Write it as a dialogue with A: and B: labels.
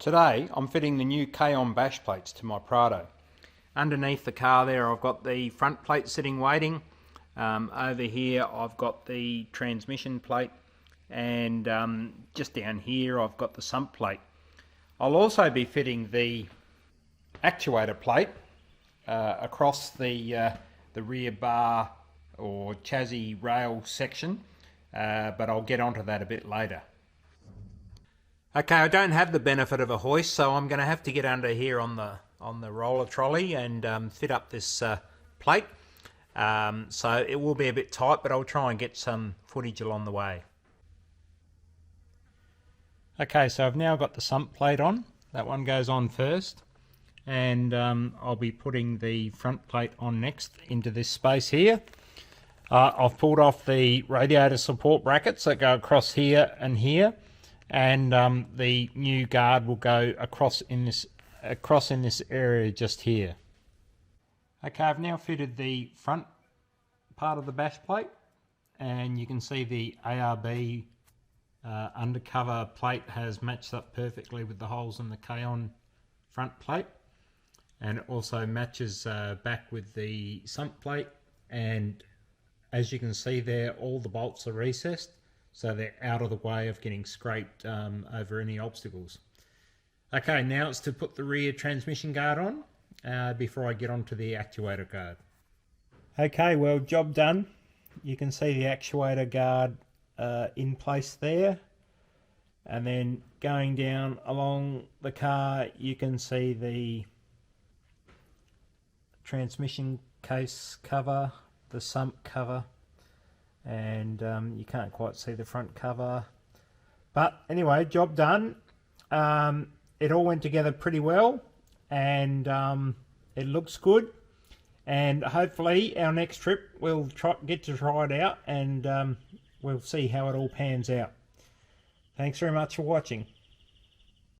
A: Today I'm fitting the new KAON bash plates to my Prado. Underneath the car there I've got the front plate sitting waiting. Over here I've got the transmission plate, and just down here I've got the sump plate. I'll also be fitting the actuator plate across the rear bar or chassis rail section, but I'll get onto that a bit later. Okay, I don't have the benefit of a hoist, so I'm going to have to get under here on the roller trolley and fit up this plate. So it will be a bit tight, but I'll try and get some footage along the way. Okay, so I've now got the sump plate on. That one goes on first, and I'll be putting the front plate on next into this space here. I've pulled off the radiator support brackets that go across here and here. And the new guard will go across in this area just here. Okay, I've now fitted the front part of the bash plate, and you can see the ARB undercover plate has matched up perfectly with the holes in the KAON front plate, and it also matches back with the sump plate. And as you can see there, all the bolts are recessed, so they're out of the way of getting scraped over any obstacles. Okay, now it's to put the rear transmission guard on before I get onto the actuator guard. Okay, well, job done. You can see the actuator guard in place there, and then going down along the car you can see the transmission case cover, the sump cover, and you can't quite see the front cover, but anyway, job done. It all went together pretty well, and it looks good, and hopefully our next trip we'll get to try it out, and we'll see how it all pans out. Thanks very much for watching.